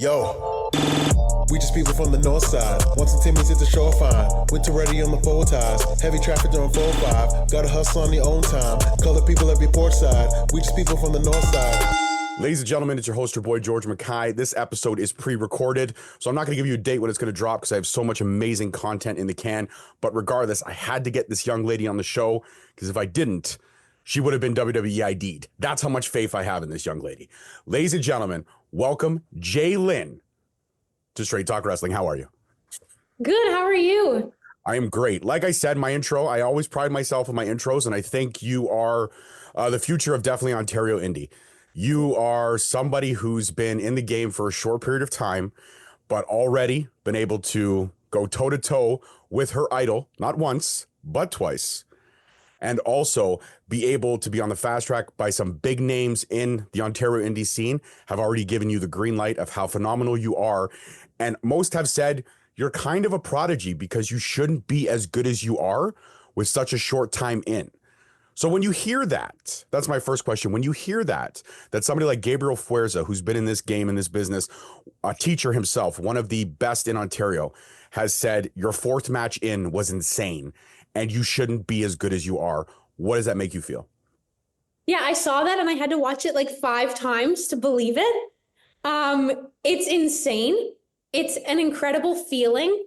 Yo, we just people from the north side. Once the Timmy's hit the shore fine. Winter ready on the full ties. Heavy traffic during 4-5. Gotta hustle on your own time. Color people every port side. We just people from the north side. Ladies and gentlemen, it's your host, your boy, George Mackay. This episode is pre-recorded, so I'm not going to give you a date when it's going to drop because I have so much amazing content in the can. But regardless, I had to get this young lady on the show because if I didn't, she would have been WWE ID'd. That's how much faith I have in this young lady. Ladies and gentlemen, welcome Jae Lynn to Straight Talk Wrestling. How are you? Good. How are you? I am great. Like I said, my intro, I always pride myself on my intros, and I think you are the future of definitely Ontario indie. You are somebody who's been in the game for a short period of time, but already been able to go toe-to-toe with her idol, not once, but twice, and also be able to be on the fast track by some big names in the Ontario indie scene, have already given you the green light of how phenomenal you are. And most have said you're kind of a prodigy because you shouldn't be as good as you are with such a short time in. So when you hear that, that's my first question. When you hear that somebody like Gabriel Fuerza, who's been in this game, in this business, a teacher himself, one of the best in Ontario, has said your fourth match in was insane and you shouldn't be as good as you are, what does that make you feel? Yeah, I saw that and I had to watch it like 5 times to believe it. It's insane. It's an incredible feeling.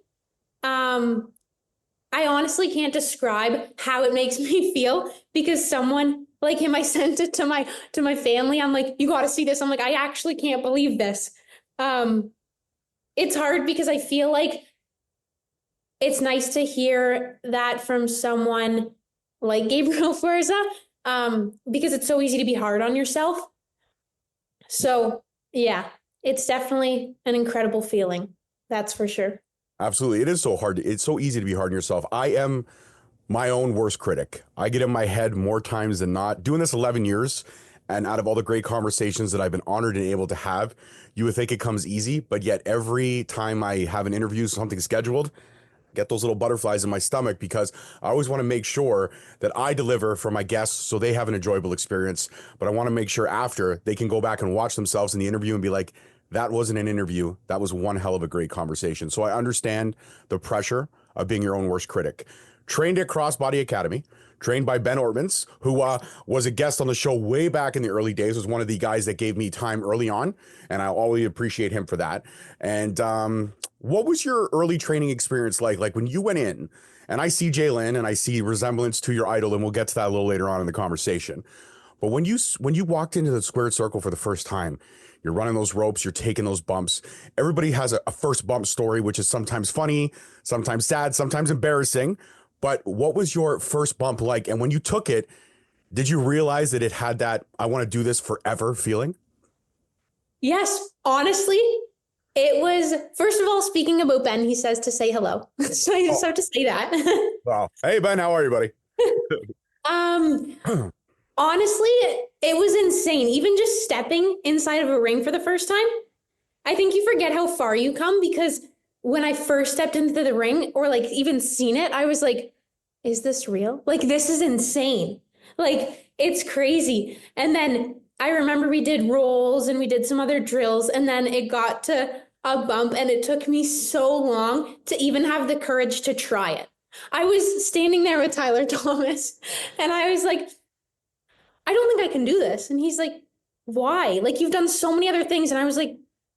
I honestly can't describe how it makes me feel because someone like him, I sent it to my family. I'm like, you got to see this. I'm like, I actually can't believe this. It's hard because I feel like it's nice to hear that from someone like Gabriel Fuerza, because it's so easy to be hard on yourself. So yeah, it's definitely an incredible feeling. That's for sure. Absolutely. It is so hard. It's so easy to be hard on yourself. I am my own worst critic. I get in my head more times than not. Doing this 11 years, and out of all the great conversations that I've been honored and able to have, you would think it comes easy, but yet every time I have an interview, something scheduled, get those little butterflies in my stomach because I always want to make sure that I deliver for my guests so they have an enjoyable experience. But I want to make sure after they can go back and watch themselves in the interview and be like, that wasn't an interview. That was one hell of a great conversation. So I understand the pressure of being your own worst critic. Trained at Crossbody Academy, trained by Ben Ortmanns, who was a guest on the show way back in the early days, was one of the guys that gave me time early on. And I always appreciate him for that. And what was your early training experience like? Like when you went in, and I see Jae Lynn and I see resemblance to your idol, and we'll get to that a little later on in the conversation. But when you walked into the squared circle for the first time, you're running those ropes, you're taking those bumps. Everybody has a first bump story, which is sometimes funny, sometimes sad, sometimes embarrassing. But what was your first bump like? And when you took it, did you realize that it had that, I want to do this forever feeling? Yes, honestly, it was, first of all, speaking about Ben, he says to say hello. So I just have to say that. Wow. Hey, Ben, how are you, buddy? Honestly, it was insane. Even just stepping inside of a ring for the first time, I think you forget how far you come because when I first stepped into the ring or like even seen it, I was like, is this real? Like, this is insane. Like, it's crazy. And then I remember we did rolls and we did some other drills and then it got to a bump and it took me so long to even have the courage to try it. I was standing there with Tyler Thomas and I was like, I don't think I can do this. And he's like, why? Like, you've done so many other things. And I was like,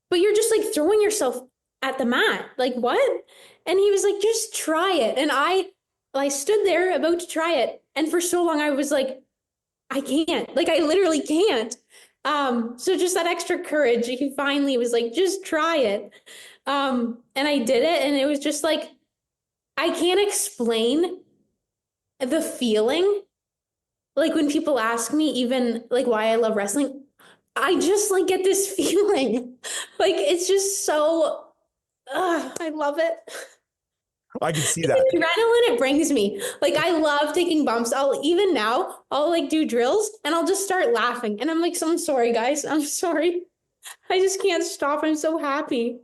but you're just like throwing yourself at the mat. Like, what? And he was like, just try it. And I stood there about to try it. And for so long, I was like, I can't. Like, I literally can't. So just that extra courage, he finally was like, just try it. And I did it. And it was just like, I can't explain the feeling. Like when people ask me even like why I love wrestling, I just like get this feeling. Like it's just so, I love it. I can see that. The adrenaline it brings me. Like I love taking bumps. I'll like do drills and I'll just start laughing. And I'm like, so I'm sorry guys. I'm sorry. I just can't stop. I'm so happy.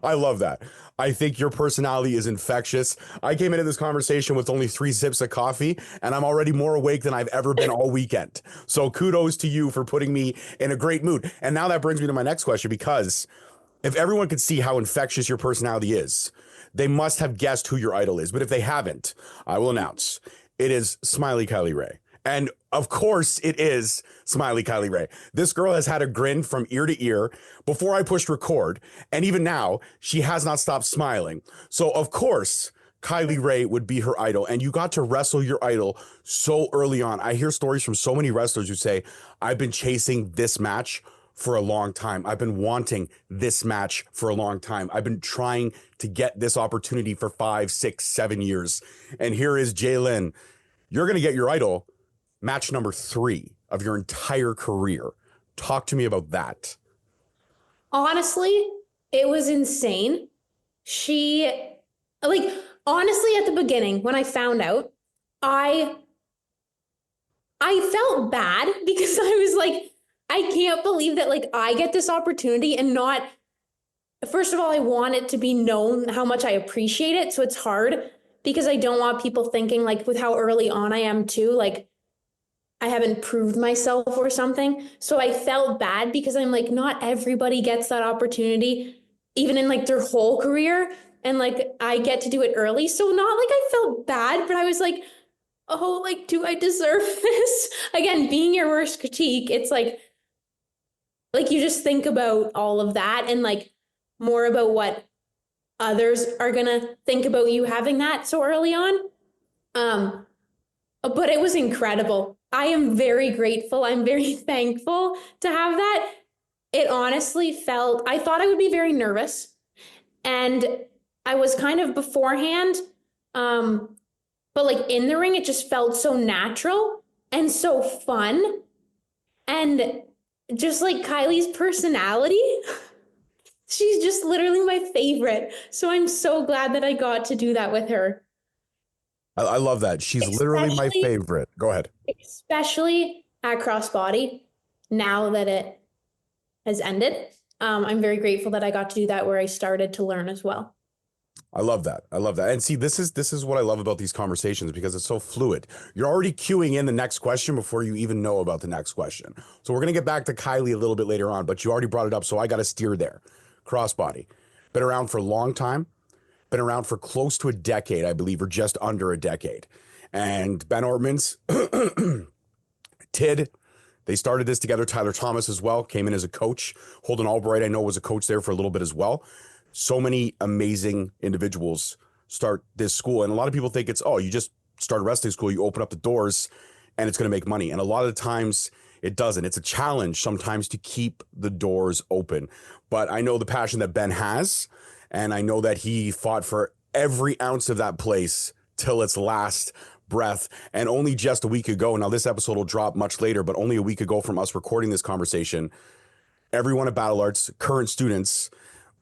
I love that. I think your personality is infectious. I came into this conversation with only 3 sips of coffee, and I'm already more awake than I've ever been all weekend. So kudos to you for putting me in a great mood. And now that brings me to my next question, because if everyone could see how infectious your personality is, they must have guessed who your idol is. But if they haven't, I will announce it is Smiley Kylie Rae. And of course, it is Smiley Kylie Rae. This girl has had a grin from ear to ear before I pushed record. And even now, she has not stopped smiling. So, of course, Kylie Rae would be her idol. And you got to wrestle your idol so early on. I hear stories from so many wrestlers who say, I've been chasing this match for a long time. I've been wanting this match for a long time. I've been trying to get this opportunity for 5, 6, 7 years. And here is Jae Lynn. You're going to get your idol match number 3 of your entire career. Talk to me about that. Honestly, it was insane. She, like, honestly, at the beginning, when I found out, I felt bad because I was like, I can't believe that, like, I get this opportunity and not, first of all, I want it to be known how much I appreciate it. So it's hard because I don't want people thinking, like, with how early on I am too, like, I haven't proved myself or something. So I felt bad because I'm like, not everybody gets that opportunity, even in like their whole career. And like, I get to do it early. So not like I felt bad, but I was like, oh, like, do I deserve this? Again, being your worst critique, it's like you just think about all of that and like more about what others are gonna think about you having that so early on. But it was incredible. I am very grateful. I'm very thankful to have that. It honestly felt, I thought I would be very nervous. And I was kind of beforehand. But like in the ring, it just felt so natural and so fun. And just like Kylie's personality, she's just literally my favorite. So I'm so glad that I got to do that with her. I love that. She's literally my favorite. Go ahead. Especially at crossbody, now that it has ended. I'm very grateful that I got to do that where I started to learn as well. I love that. I love that. And see, this is what I love about these conversations because it's so fluid. You're already queuing in the next question before you even know about the next question. So we're going to get back to Kylie a little bit later on, but you already brought it up, so I got to steer there. Crossbody. Been around for a long time. Been around for close to a decade, I believe, or just under a decade. And Ben Ortmanns, Tid, they started this together. Tyler Thomas as well came in as a coach. Holden Albright, I know, was a coach there for a little bit as well. So many amazing individuals start this school. And a lot of people think it's, oh, you just start a wrestling school, you open up the doors and it's going to make money. And a lot of the times it doesn't. It's a challenge sometimes to keep the doors open. But I know the passion that Ben has, and I know that he fought for every ounce of that place till its last breath. And only just a week ago, now this episode will drop much later, but only a week ago from us recording this conversation, everyone at Battle Arts, current students,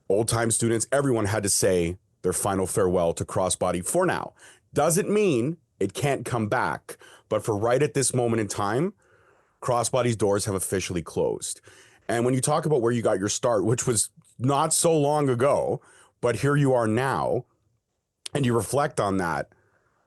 old-time students, everyone had to say their final farewell to Crossbody for now. Doesn't mean it can't come back, but for right at this moment in time, Crossbody's doors have officially closed. And when you talk about where you got your start, which was not so long ago, but here you are now, and you reflect on that,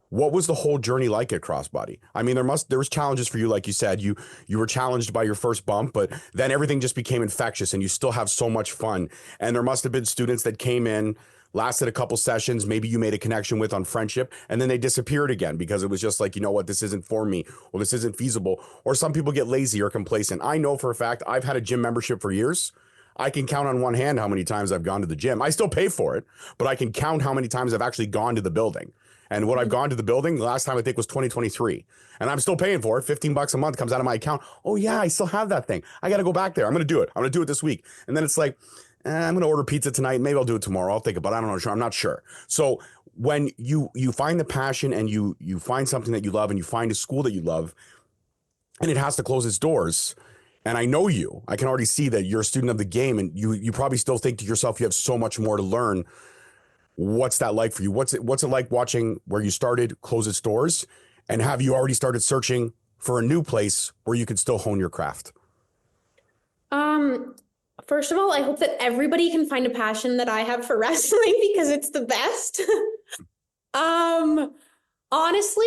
what was the whole journey like at Crossbody? I mean, there was challenges for you, like you said. You were challenged by your first bump, but then everything just became infectious, and you still have so much fun. And there must have been students that came in, lasted a couple sessions, maybe you made a connection with on friendship, and then they disappeared again because it was just like, you know what, this isn't for me, or this isn't feasible. Or some people get lazy or complacent. I know for a fact, I've had a gym membership for years. I can count on one hand how many times I've gone to the gym. I still pay for it, but I can count how many times I've actually gone to the building. And what I've gone to the building, the last time I think was 2023. And I'm still paying for it. $15 a month comes out of my account. Oh yeah, I still have that thing. I got to go back there. I'm going to do it. I'm going to do it this week. And then it's like, I'm going to order pizza tonight. Maybe I'll do it tomorrow. I'll think about it. I don't know. I'm not sure. So when you find the passion and you find something that you love and you find a school that you love and it has to close its doors, and I know you, I can already see that you're a student of the game and you probably still think to yourself, you have so much more to learn. What's that like for you? What's it like watching where you started close its doors? And have you already started searching for a new place where you can still hone your craft? First of all, I hope that everybody can find a passion that I have for wrestling because it's the best. Honestly,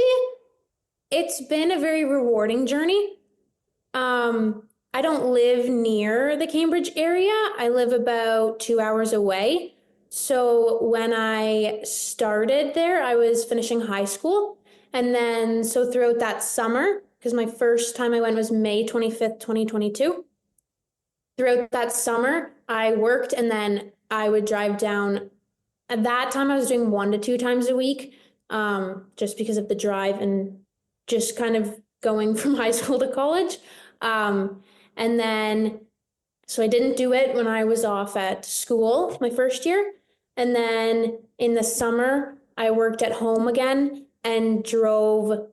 it's been a very rewarding journey. I don't live near the Cambridge area. I live about 2 hours away. So when I started there, I was finishing high school. And then, so throughout that summer, because my first time I went was May 25th, 2022. Throughout that summer, I worked and then I would drive down. At that time, I was doing 1 to 2 times a week, just because of the drive and just kind of going from high school to college. And then, so I didn't do it when I was off at school my first year. And then in the summer, I worked at home again and drove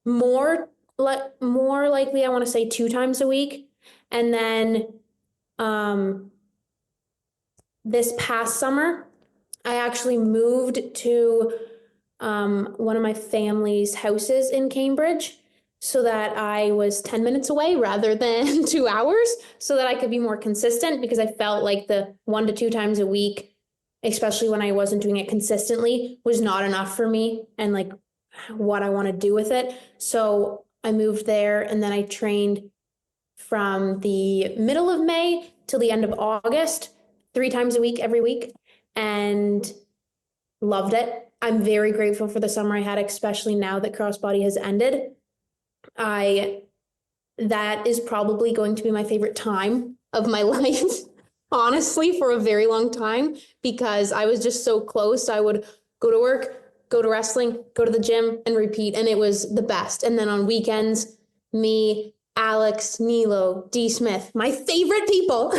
more likely, I want to say 2 times a week. And then this past summer, I actually moved to one of my family's houses in Cambridge so that I was 10 minutes away rather than 2 hours so that I could be more consistent because I felt like the 1 to 2 times a week, especially when I wasn't doing it consistently, was not enough for me and like what I want to do with it. So I moved there and then I trained from the middle of May till the end of August, 3 times a week, every week, and loved it. I'm very grateful for the summer I had, especially now that crossbody has ended. That is probably going to be my favorite time of my life, honestly, for a very long time, because I was just so close. I would go to work, go to wrestling, go to the gym, and repeat, and it was the best. And then on weekends, me, Alex, Nilo, D. Smith, my favorite people,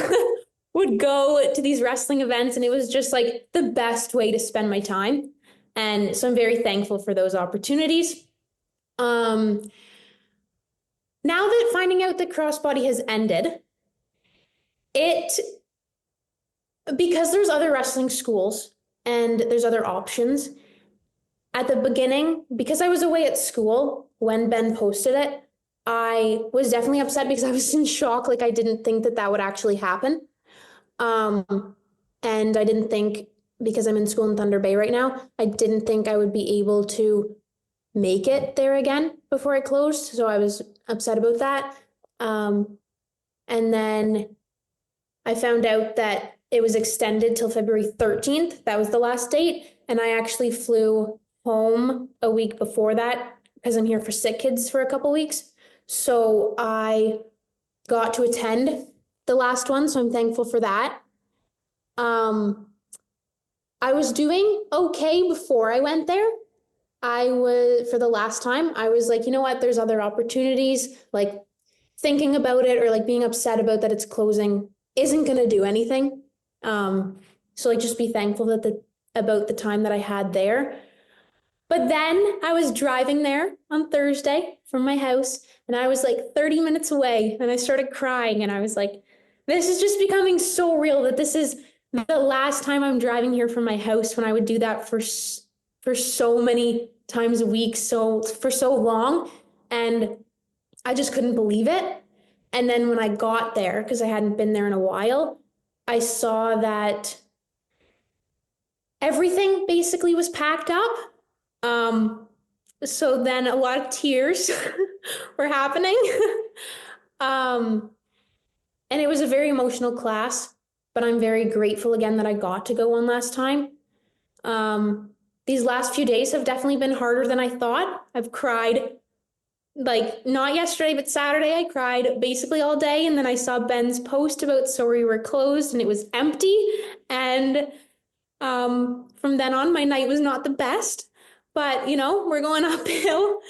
would go to these wrestling events, and it was just like the best way to spend my time. And so I'm very thankful for those opportunities. Now that finding out that crossbody has ended, because there's other wrestling schools and there's other options. At the beginning, because I was away at school when Ben posted it, I was definitely upset because I was in shock. Like I didn't think that would actually happen. And I didn't think, because I'm in school in Thunder Bay right now, I didn't think I would be able to make it there again before it closed. So I was upset about that. And then I found out that it was extended till February 13th. That was the last date. And I actually flew home a week before that because I'm here for sick kids for a couple weeks. So I got to attend the last one. So I'm thankful for that. I was doing okay before I went there. For the last time, I was like, you know what, there's other opportunities, like thinking about it or like being upset about that it's closing isn't going to do anything. So like just be thankful about the time that I had there. But then I was driving there on Thursday from my house and I was like 30 minutes away and I started crying and I was like, this is just becoming so real that this is the last time I'm driving here from my house when I would do that for so many times a week, for so long. And I just couldn't believe it. And then when I got there, because I hadn't been there in a while, I saw that everything basically was packed up. So then a lot of tears were happening. And it was a very emotional class, but I'm very grateful again that I got to go one last time. These last few days have definitely been harder than I thought. I've cried, like not yesterday, but Saturday I cried basically all day. And then I saw Ben's post about sorry we're closed and it was empty. And from then on, my night was not the best, but we're going uphill.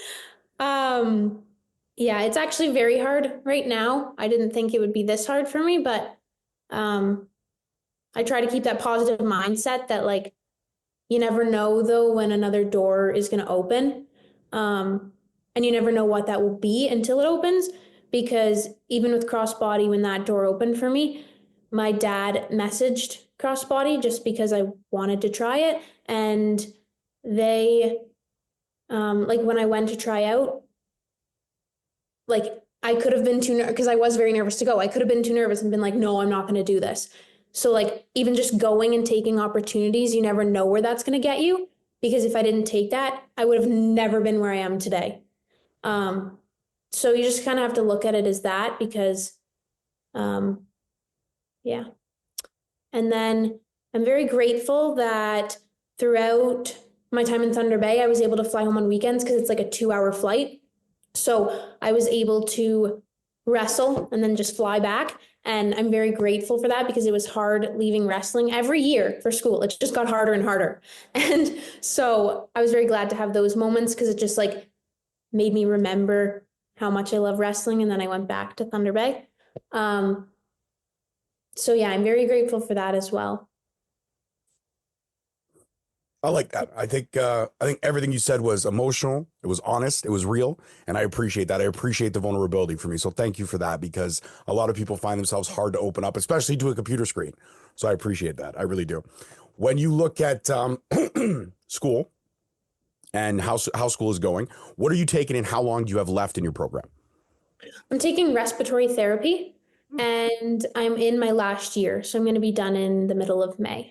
Yeah, it's actually very hard right now. I didn't think it would be this hard for me, but I try to keep that positive mindset that like, you never know though when another door is going to open. And you never know what that will be until it opens, because even with crossbody, when that door opened for me, my dad messaged crossbody just because I wanted to try it. And they, like when I went to try out, like I could have been too nervous because I was very nervous to go. I could have been too nervous and been like, no, I'm not going to do this. So like even just going and taking opportunities, you never know where that's going to get you. Because if I didn't take that, I would have never been where I am today. So you just kind of have to look at it as that because, yeah. And then I'm very grateful that throughout my time in Thunder Bay, I was able to fly home on weekends because it's like a 2-hour flight. So I was able to wrestle and then just fly back. And I'm very grateful for that because it was hard leaving wrestling every year for school. It just got harder and harder. And so I was very glad to have those moments because it just like made me remember how much I love wrestling. And then I went back to Thunder Bay. So yeah, I'm very grateful for that as well. I like that. I think everything you said was emotional. It was honest. It was real. And I appreciate that. I appreciate the vulnerability for me. So thank you for that, because a lot of people find themselves hard to open up, especially to a computer screen. So I appreciate that. I really do. When you look at school and how school is going, what are you taking and how long do you have left in your program? I'm taking respiratory therapy and I'm in my last year. So I'm going to be done in the middle of May.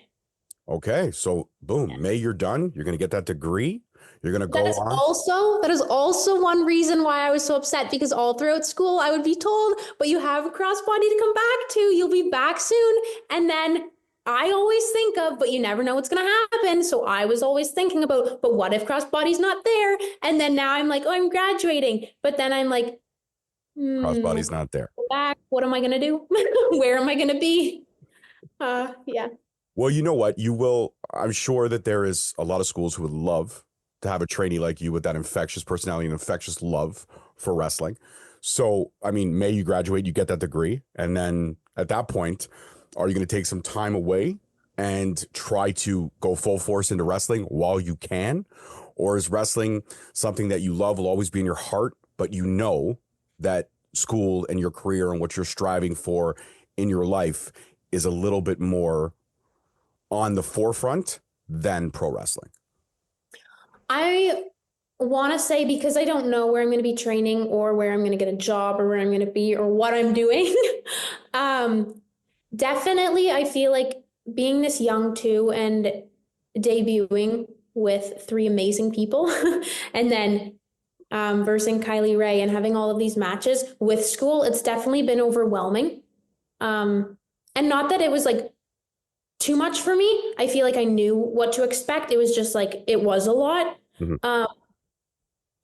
Okay, so boom, May, you're done. You're going to get that degree. You're going to go on. That is also one reason why I was so upset, because all throughout school I would be told, but you have a crossbody to come back to. You'll be back soon. And then I always think of, but you never know what's going to happen. So I was always thinking about, but what if crossbody's not there? And then now I'm like, oh, I'm graduating. But then I'm like, crossbody's not there. Back. What am I going to do? Where am I going to be? Yeah. Well, you know what? You will. I'm sure that there is a lot of schools who would love to have a trainee like you with that infectious personality and infectious love for wrestling. So, I mean, May you graduate, you get that degree. And then at that point, are you going to take some time away and try to go full force into wrestling while you can? Or is wrestling something that you love, will always be in your heart, but you know that school and your career and what you're striving for in your life is a little bit more on the forefront than pro wrestling? I want to say, because I don't know where I'm going to be training or where I'm going to get a job or where I'm going to be or what I'm doing. Definitely, I feel like being this young too and debuting with 3 amazing people and then versing Kylie Ray and having all of these matches with school, it's definitely been overwhelming. And not that it was like too much for me. I feel like I knew what to expect. It was just like, it was a lot. Mm-hmm.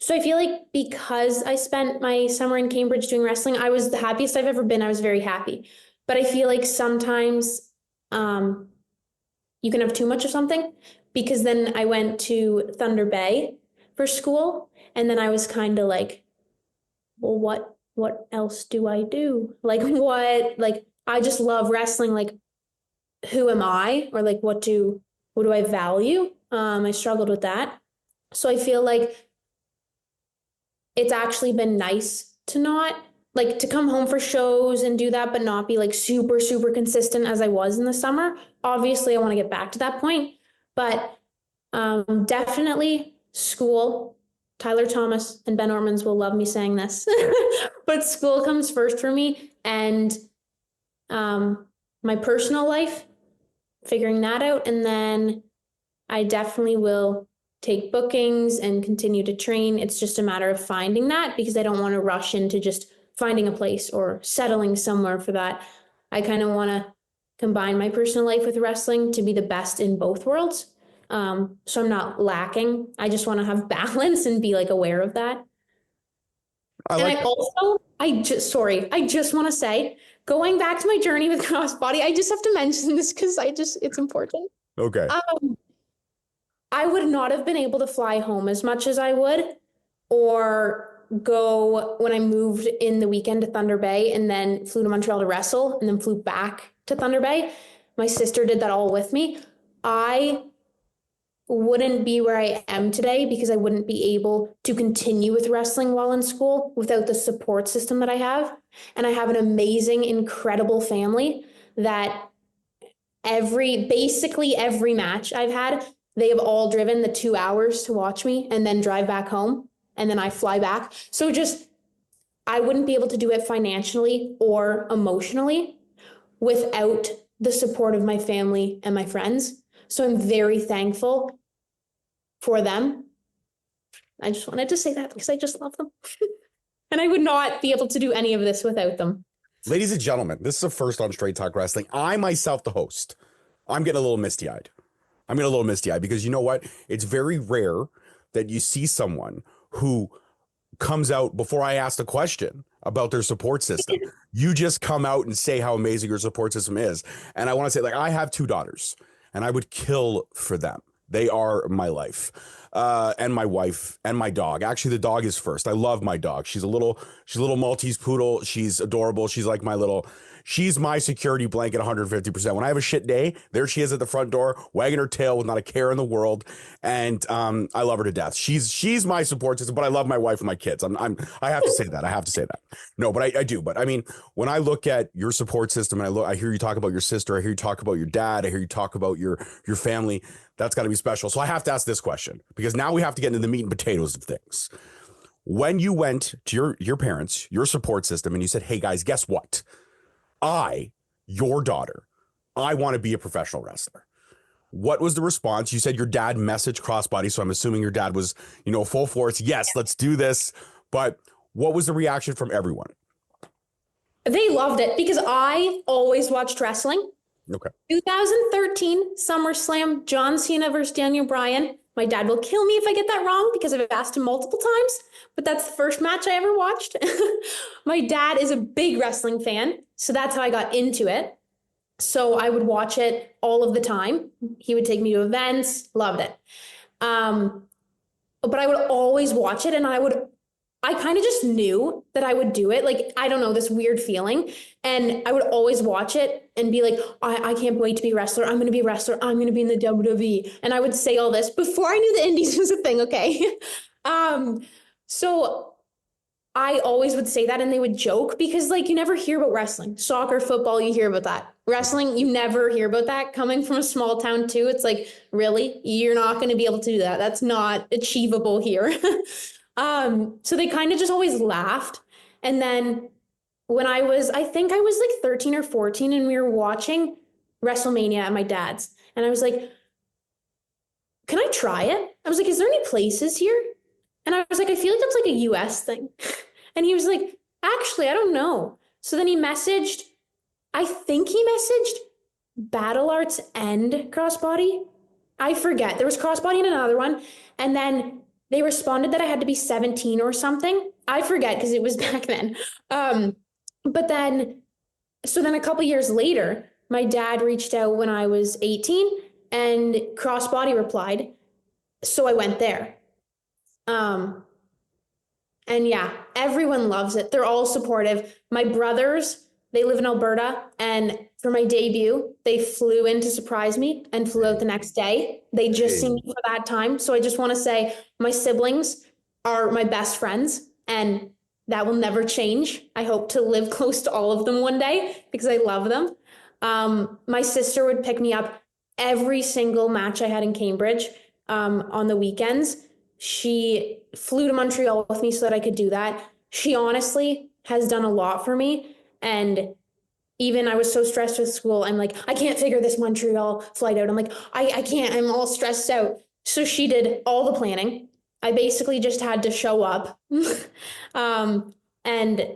So I feel like because I spent my summer in Cambridge doing wrestling, I was the happiest I've ever been. I was very happy. But I feel like sometimes you can have too much of something, because then I went to Thunder Bay for school. And then I was kind of like, well, what else do I do? Like, I just love wrestling. Like, who am I? Or like, what do I value? I struggled with that. So I feel like it's actually been nice to not like to come home for shows and do that, but not be like super, super consistent as I was in the summer. Obviously, I want to get back to that point, but definitely school. Tyler Thomas and Ben Ortmanns will love me saying this, but school comes first for me, and my personal life, figuring that out. And then I definitely will take bookings and continue to train. It's just a matter of finding that, because I don't want to rush into just finding a place or settling somewhere for that. I kind of want to combine my personal life with wrestling to be the best in both worlds. So I'm not lacking. I just want to have balance and be like aware of that. I just want to say, going back to my journey with crossbody, I just have to mention this because it's important. Okay. I would not have been able to fly home as much as I would, or go when I moved in the weekend to Thunder Bay and then flew to Montreal to wrestle and then flew back to Thunder Bay. My sister did that all with me. I wouldn't be where I am today because I wouldn't be able to continue with wrestling while in school without the support system that I have. And I have an amazing, incredible family that basically every match I've had, they have all driven the 2 hours to watch me and then drive back home. And then I fly back. So I wouldn't be able to do it financially or emotionally without the support of my family and my friends. So I'm very thankful for them. I just wanted to say that because I just love them. And I would not be able to do any of this without them. Ladies and gentlemen, this is a first on Straight Talk Wrestling. I myself, the host, I'm getting a little misty-eyed. Because you know what? It's very rare that you see someone who comes out before I ask a question about their support system. You just come out and say how amazing your support system is. And I want to say, like, I have 2 daughters and I would kill for them. They are my life, and my wife and my dog. Actually, the dog is first. I love my dog. She's a little Maltese poodle. She's adorable. She's my security blanket 150%. When I have a shit day, there she is at the front door, wagging her tail with not a care in the world. And I love her to death. She's my support system, but I love my wife and my kids. I have to say that. No, but I do. But I mean, when I look at your support system and I hear you talk about your sister, I hear you talk about your dad, I hear you talk about your family, that's got to be special. So I have to ask this question because now we have to get into the meat and potatoes of things. When you went to your parents, your support system, and you said, hey guys, guess what? Your daughter, I want to be a professional wrestler. What was the response? You said your dad messaged Crossbody, so I'm assuming your dad was, full force. Yes, let's do this. But what was the reaction from everyone? They loved it because I always watched wrestling. Okay. 2013 SummerSlam, John Cena versus Daniel Bryan. My dad will kill me if I get that wrong because I've asked him multiple times, but that's the first match I ever watched. My dad is a big wrestling fan, so that's how I got into it. So I would watch it all of the time. He would take me to events, loved it. But I would always watch it, and I kind of just knew that I would do it. Like, I don't know, this weird feeling. And I would always watch it and be like, I can't wait to be a wrestler. I'm going to be a wrestler. I'm going to be in the WWE. And I would say all this before I knew the indies was a thing. Okay. So I always would say that, and they would joke because, like, you never hear about wrestling. Soccer, football, you hear about that. Wrestling, you never hear about that. Coming from a small town too, it's like, really? You're not going to be able to do that. That's not achievable here. So they kind of just always laughed. And then when I think I was like 13 or 14, and we were watching WrestleMania at my dad's, and I was like, can I try it? I was like, is there any places here? And I was like, I feel like that's like a US thing. And he was like, actually, I don't know. So then I think he messaged Battle Arts and Crossbody. I forget. There was Crossbody and another one. And then they responded that I had to be 17 or something. I forget because it was back then. But then a couple years later, my dad reached out when I was 18 and Crossbody replied. So I went there. And yeah, everyone loves it. They're all supportive. My brothers, they live in Alberta, and for my debut, they flew in to surprise me and flew out the next day. They just seen me for that time. So I just want to say my siblings are my best friends, and that will never change. I hope to live close to all of them one day because I love them. My sister would pick me up every single match I had in Cambridge on the weekends. She flew to Montreal with me so that I could do that. She honestly has done a lot for me. And even I was so stressed with school, I'm like, I can't figure this Montreal flight out. I'm like, I can't, I'm all stressed out. So she did all the planning. I basically just had to show up. And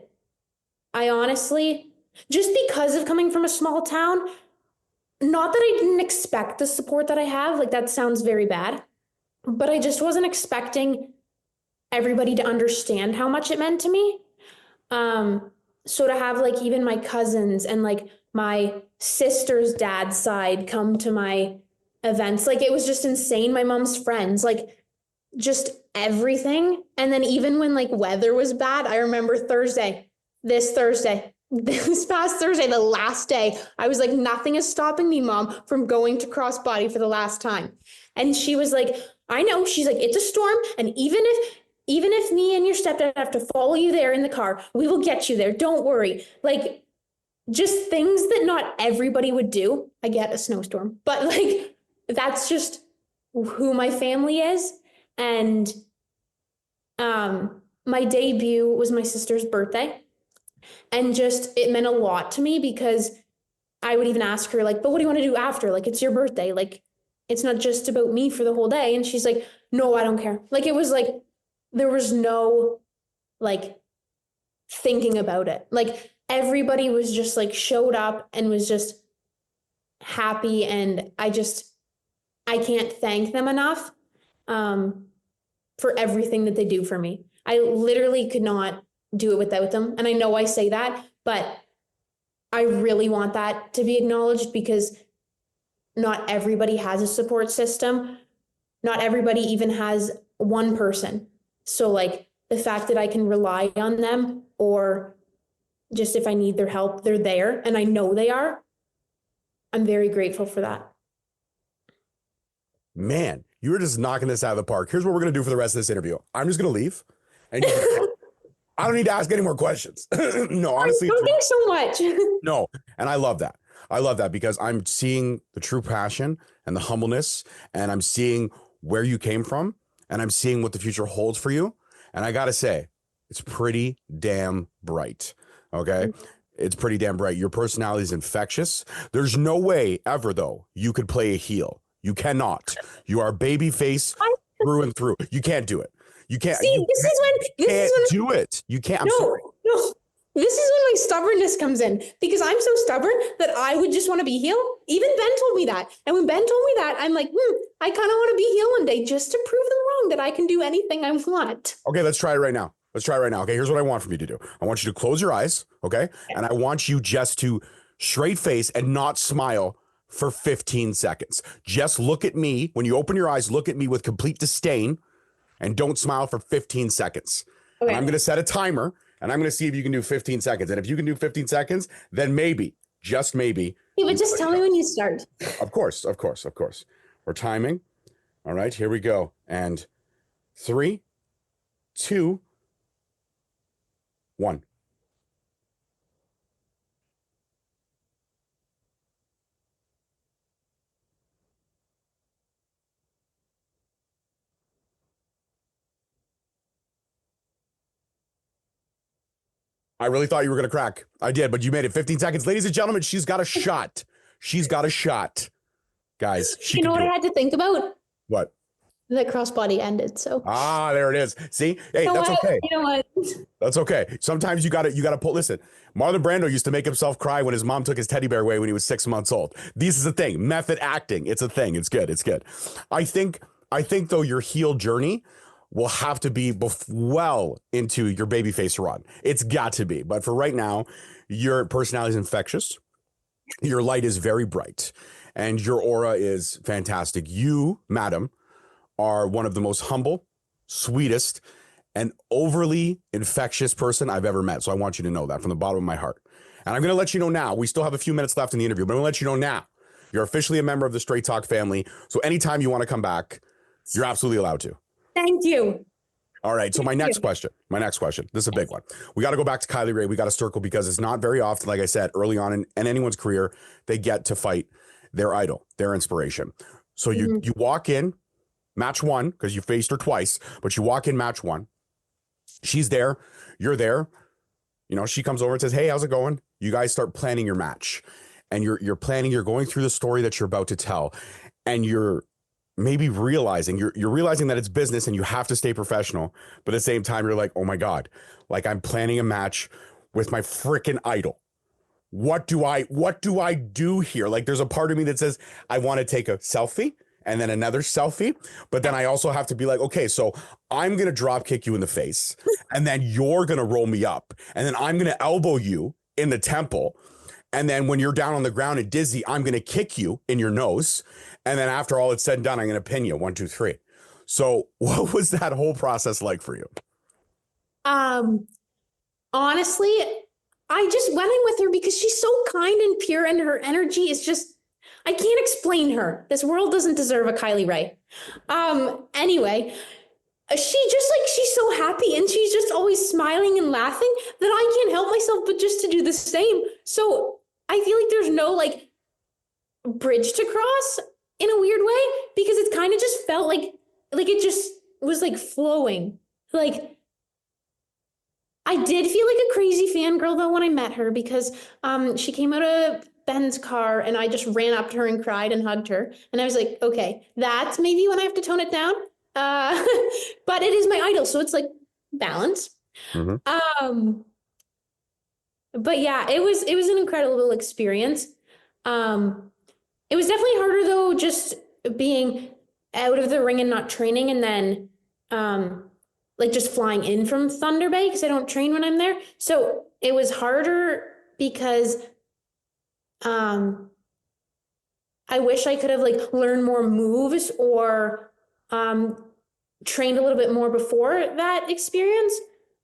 I honestly, just because of coming from a small town, not that I didn't expect the support that I have, like that sounds very bad, but I just wasn't expecting everybody to understand how much it meant to me. So to have like even my cousins and like my sister's dad's side come to my events, like it was just insane. My mom's friends, like just everything. And then even when like weather was bad, I remember this past Thursday, the last day, I was like, nothing is stopping me, Mom, from going to Crossbody for the last time. And she was like, I know. She's like, it's a storm. And even if me and your stepdad have to follow you there in the car, we will get you there. Don't worry. Like just things that not everybody would do. I get a snowstorm, but like, that's just who my family is. And, my debut was my sister's birthday. And just, it meant a lot to me because I would even ask her, like, but what do you want to do after? Like, it's your birthday. Like, it's not just about me for the whole day. And she's like, no, I don't care. Like, it was like, there was no, like, thinking about it. Like, everybody was just like showed up and was just happy. And I can't thank them enough for everything that they do for me. I literally could not do it without them. And I know I say that, but I really want that to be acknowledged because not everybody has a support system. Not everybody even has one person. So like the fact that I can rely on them, or just if I need their help, they're there and I know they are. I'm very grateful for that. Man, you were just knocking this out of the park. Here's what we're going to do for the rest of this interview. I'm just going to leave. And I don't need to ask any more questions. No, honestly. Thanks so much. No, and I love that. I love that because I'm seeing the true passion and the humbleness, and I'm seeing where you came from, and I'm seeing what the future holds for you. And I got to say, it's pretty damn bright. Okay. It's pretty damn bright. Your personality is infectious. There's no way ever, though, you could play a heel. You cannot. You are baby face through and through. You can't do it. You can't. See, you this is when do it. You can't. I'm no, sorry. no. This is when my stubbornness comes in because I'm so stubborn that I would just want to be heel. Even Ben told me that. And when Ben told me that, I'm like, I kind of want to be heel one day just to prove them wrong that I can do anything I want. Okay, let's try it right now. Okay, here's what I want from you to do. I want you to close your eyes, okay? Yeah. And I want you just to straight face and not smile for 15 seconds. Just look at me. When you open your eyes, look at me with complete disdain and don't smile for 15 seconds. Okay. And I'm going to set a timer and I'm going to see if you can do 15 seconds. And if you can do 15 seconds, then maybe, just maybe. Yeah, but just tell me when you start. Of course. We're timing. All right, here we go. And 3, 2, 1. I really thought you were going to crack. I did, but you made it 15 seconds. Ladies and gentlemen, she's got a shot. Guys, you know what I had to think about? What? The crossbody ended, so. There it is. See? Hey, that's okay. You know what? That's okay. Sometimes you gotta pull. Listen, Marlon Brando used to make himself cry when his mom took his teddy bear away when he was 6 months old. This is a thing. Method acting. It's a thing. It's good. I think though your heel journey will have to be well into your babyface run. It's got to be. But for right now, your personality is infectious. Your light is very bright. And your aura is fantastic. You, madam, are one of the most humble, sweetest, and overly infectious person I've ever met. So I want you to know that from the bottom of my heart. And I'm going to let you know now, we still have a few minutes left in the interview, but I'm going to let you know now, you're officially a member of the Straight Talk family. So anytime you want to come back, you're absolutely allowed to. Thank you. All right. So my next question, this is a big one. We got to go back to Kylie Rae. We got to circle because it's not very often, like I said, early on in anyone's career, they get to fight their idol, their inspiration. So you walk in match 1 because you faced her twice, but you walk in match 1. She's there. You're there. You know, she comes over and says, hey, how's it going? You guys start planning your match and you're planning, you're going through the story that you're about to tell. And you're maybe realizing you're realizing that it's business and you have to stay professional. But at the same time, you're like, oh my God, like I'm planning a match with my freaking idol. What do I do here? Like there's a part of me that says, I want to take a selfie and then another selfie. But then I also have to be like, okay, so I'm going to drop kick you in the face and then you're going to roll me up and then I'm going to elbow you in the temple. And then when you're down on the ground and dizzy, I'm going to kick you in your nose. And then after all it's said and done, I'm going to pin you 1, 2, 3. So what was that whole process like for you? Honestly, I just went in with her because she's so kind and pure and her energy is just, I can't explain her. This world doesn't deserve a Kylie Rae. Anyway, she's so happy and she's just always smiling and laughing that I can't help myself but just to do the same. So I feel like there's no like bridge to cross in a weird way because it kind of just felt like it just was like flowing. Like I did feel like a crazy fangirl though when I met her because she came out of Ben's car and I just ran up to her and cried and hugged her. And I was like, okay, that's maybe when I have to tone it down. Uh, but it is my idol, so it's like balance. Mm-hmm. But yeah, it was an incredible experience. It was definitely harder though, just being out of the ring and not training, and then like just flying in from Thunder Bay because I don't train when I'm there. So it was harder because I wish I could have like learned more moves or trained a little bit more before that experience.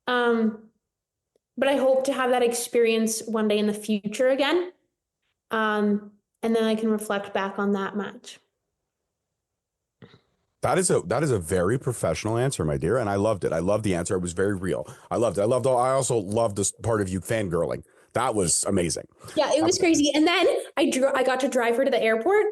But I hope to have that experience one day in the future again. And then I can reflect back on that match. That is a very professional answer, my dear, and I loved it. I loved the answer. It was very real. I loved it. I also loved this part of you fangirling. That was amazing. Yeah, it was crazy. And then I got to drive her to the airport,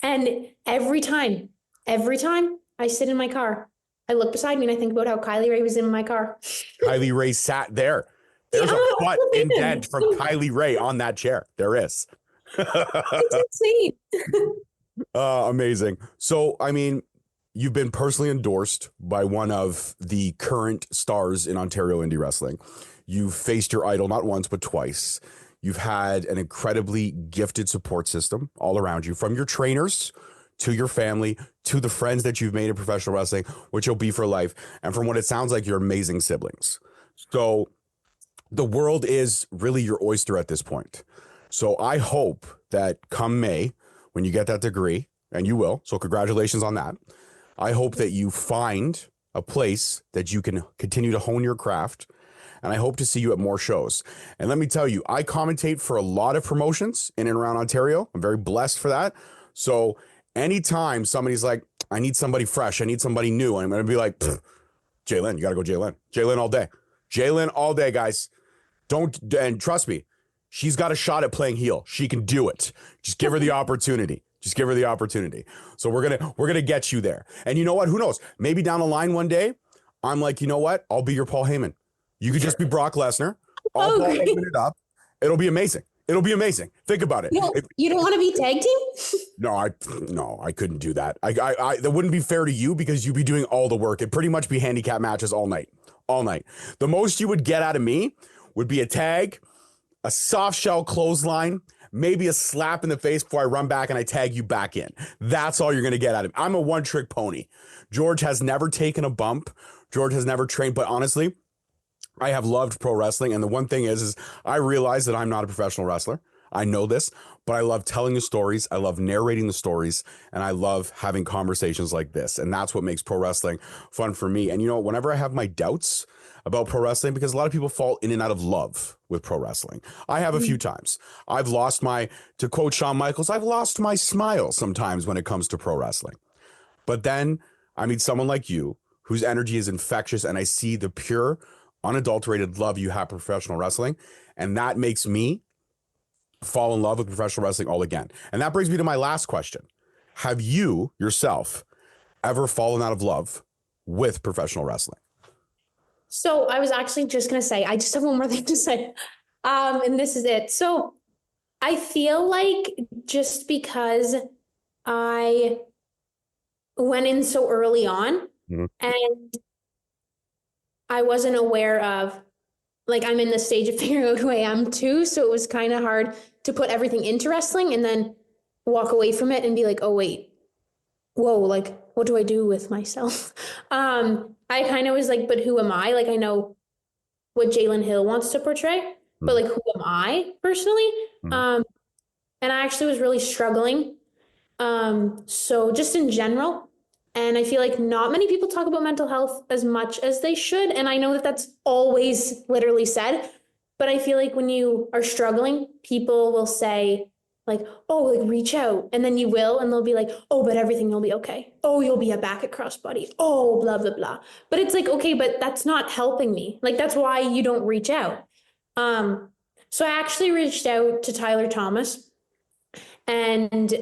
and every time I sit in my car, I look beside me and I think about how Kylie Rae was in my car. Kylie Rae sat there. There's a butt indent from Kylie Rae on that chair. There is. It's insane. Amazing. So, I mean, you've been personally endorsed by one of the current stars in Ontario indie wrestling. You've faced your idol not once, but twice. You've had an incredibly gifted support system all around you, from your trainers to your family, to the friends that you've made in professional wrestling, which you'll be for life. And from what it sounds like, you're amazing siblings. So the world is really your oyster at this point. So I hope that come May, when you get that degree, and you will, so congratulations on that, I hope that you find a place that you can continue to hone your craft, and I hope to see you at more shows. And let me tell you, I commentate for a lot of promotions in and around Ontario. I'm very blessed for that. So anytime somebody's like, I need somebody fresh, I need somebody new, I'm going to be like, Jae Lynn, you got to go Jae Lynn. Jae Lynn all day. Jae Lynn all day, guys. And trust me, she's got a shot at playing heel. She can do it. Just give her the opportunity. Just give her the opportunity. So we're gonna get you there. And you know what? Who knows? Maybe down the line one day, I'm like, you know what? I'll be your Paul Heyman. You could just be Brock Lesnar. I'll Paul Heyman it up. It'll be amazing. It'll be amazing. Think about it. You don't want to be tag team? No, I couldn't do that. I that wouldn't be fair to you because you'd be doing all the work. It'd pretty much be handicap matches all night. The most you would get out of me would be a tag, a soft shell clothesline, maybe a slap in the face before I run back and I tag you back in. That's all you're going to get out of me. I'm a one-trick pony. George has never taken a bump. George has never trained, but honestly, I have loved pro wrestling. And the one thing is I realize that I'm not a professional wrestler. I know this, but I love telling the stories. I love narrating the stories, and I love having conversations like this. And that's what makes pro wrestling fun for me. And you know, whenever I have my doubts about pro wrestling, because a lot of people fall in and out of love with pro wrestling. I have a few times. I've lost to quote Shawn Michaels, I've lost my smile sometimes when it comes to pro wrestling. But then I meet someone like you whose energy is infectious, and I see the pure, unadulterated love you have for professional wrestling. And that makes me fall in love with professional wrestling all again. And that brings me to my last question. Have you yourself ever fallen out of love with professional wrestling? So I was actually just going to say, I just have one more thing to say. And this is it. So I feel like just because I went in so early on and I wasn't aware of, like, I'm in the stage of figuring out who I am too. So it was kind of hard to put everything into wrestling and then walk away from it and be like, oh, wait, whoa, like, what do I do with myself? I kind of was like, but who am I? Like, I know what Jalen Hill wants to portray, but like, who am I personally? And I actually was really struggling. So just in general, and I feel like not many people talk about mental health as much as they should. And I know that that's always literally said, but I feel like when you are struggling, people will say like, oh, like reach out. And then you will, and they'll be like, oh, but everything will be okay. Oh, you'll be back at crossbody. Oh, blah, blah, blah. But it's like, okay, but that's not helping me. Like, that's why you don't reach out. So I actually reached out to Tyler Thomas, and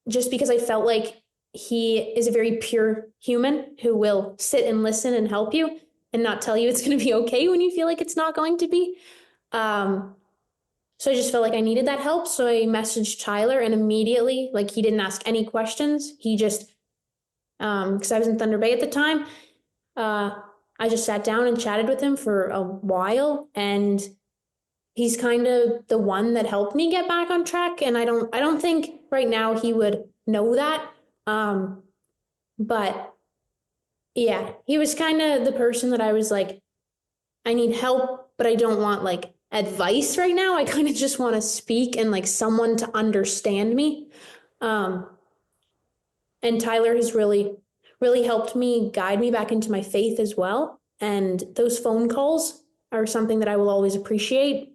just because I felt like he is a very pure human who will sit and listen and help you. and not tell you it's going to be okay when you feel like it's not going to be. So I just felt like I needed that help. So I messaged Tyler, and immediately, like, he didn't ask any questions. He just, because I was in Thunder Bay at the time, I just sat down and chatted with him for a while, and he's kind of the one that helped me get back on track. And I don't think right now he would know that. But yeah, he was kind of the person that I was like, I need help, but I don't want like advice right now. I kind of just want to speak and like someone to understand me. And Tyler has really, really helped me guide me back into my faith as well. And those phone calls are something that I will always appreciate.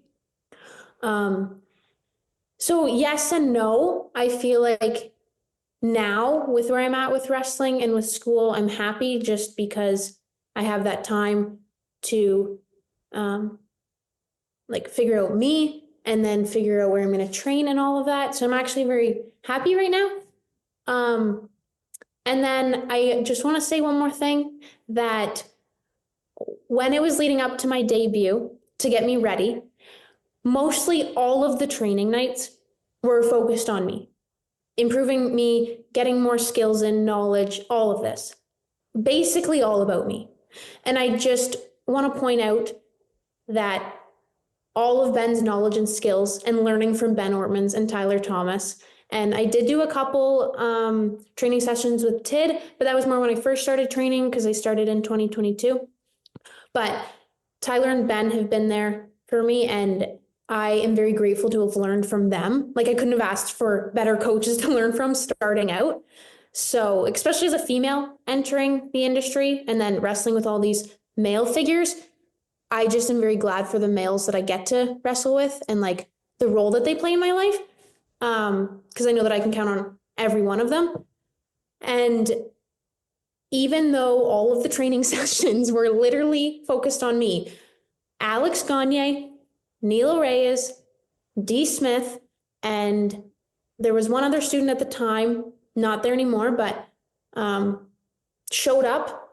So yes and no. I feel like now with where I'm at with wrestling and with school, I'm happy just because I have that time to like figure out me and then figure out where I'm going to train and all of that. So I'm actually very happy right now. And then I just want to say one more thing, that when it was leading up to my debut to get me ready, mostly all of the training nights were focused on me, improving me, getting more skills and knowledge, all of this. Basically all about me. And I just want to point out that all of Ben's knowledge and skills and learning from Ben Ortmanns and Tyler Thomas. And I did do a couple training sessions with Tid, but that was more when I first started training because I started in 2022. But Tyler and Ben have been there for me, and I am very grateful to have learned from them. Like, I couldn't have asked for better coaches to learn from starting out. So especially as a female entering the industry and then wrestling with all these male figures, I just am very glad for the males that I get to wrestle with and like the role that they play in my life. Because I know that I can count on every one of them. And even though all of the training sessions were literally focused on me, Alex Gagne, Neil Reyes, D. Smith, and there was one other student at the time, not there anymore, but showed up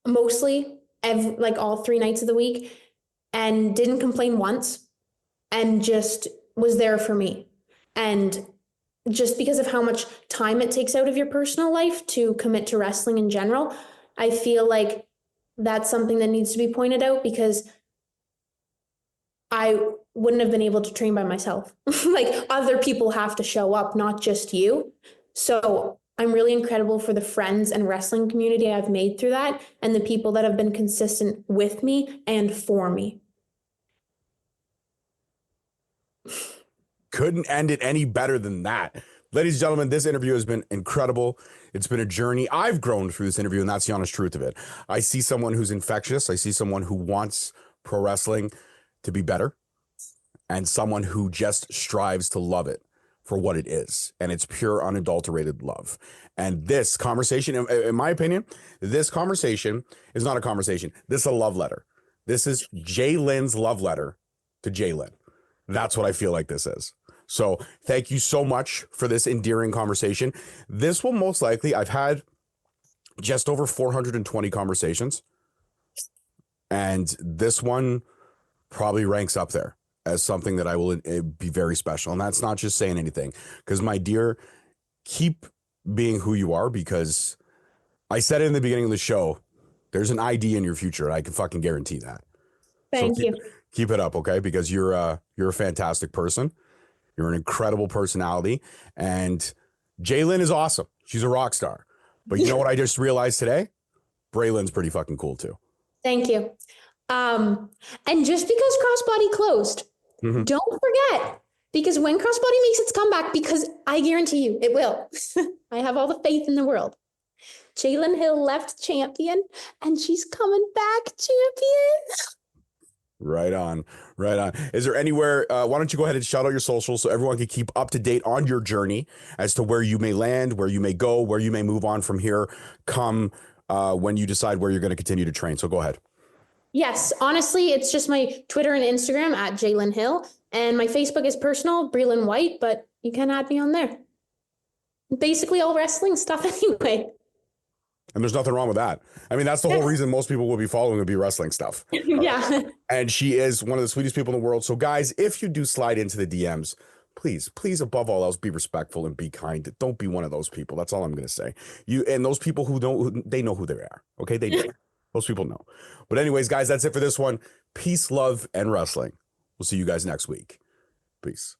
mostly like all 3 nights of the week and didn't complain once and just was there for me. And just because of how much time it takes out of your personal life to commit to wrestling in general, I feel like that's something that needs to be pointed out, because I wouldn't have been able to train by myself. Like, other people have to show up, not just you. So I'm really incredible for the friends and wrestling community I've made through that, and the people that have been consistent with me and for me. Couldn't end it any better than that. Ladies and gentlemen, this interview has been incredible. It's been a journey. I've grown through this interview, and that's the honest truth of it. I see someone who's infectious. I see someone who wants pro wrestling to be better, and someone who just strives to love it for what it is. And it's pure, unadulterated love. And this conversation, in my opinion, this conversation is not a conversation. This is a love letter. This is Jae Lynn's love letter to Jae Lynn. That's what I feel like this is. So thank you so much for this endearing conversation. This will most likely, I've had just over 420 conversations, and this one probably ranks up there as something that I will be very special. And that's not just saying anything, because my dear, keep being who you are, because I said it in the beginning of the show, there's an ID in your future, and I can fucking guarantee that. Thank you. Keep it up, okay? Because you're a fantastic person. You're an incredible personality. And Jae Lynn is awesome. She's a rock star. But you know what I just realized today? Braylon's pretty fucking cool too. Thank you. And just because Crossbody closed, don't forget, because when Crossbody makes its comeback, because I guarantee you it will, I have all the faith in the world. Jae Lynn Hill left champion, and she's coming back champion. Right on. Right on. Is there anywhere, why don't you go ahead and shout out your socials so everyone can keep up to date on your journey as to where you may land, where you may go, where you may move on from here come when you decide where you're going to continue to train. So go ahead. Yes, honestly, it's just my Twitter and Instagram at Jae Lynn Hill, and my Facebook is personal, Breland White, but you can add me on there. Basically all wrestling stuff anyway. And there's nothing wrong with that. I mean, that's the whole reason most people will be following would be wrestling stuff. Yeah. And she is one of the sweetest people in the world. So guys, if you do slide into the DMs, please, above all else, be respectful and be kind. Don't be one of those people. That's all I'm going to say. And those people who don't, they know who they are. Okay. They do. Most people know. But anyways, guys, that's it for this one. Peace, love, and wrestling. We'll see you guys next week. Peace.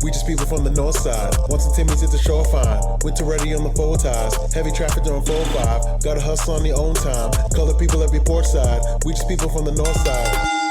We just people from the north side. Once the Timmy's hit the shore fine. Winter ready on the full ties. Heavy traffic during 4-5. Gotta hustle on your own time. Color people every port side. We just people from the north side.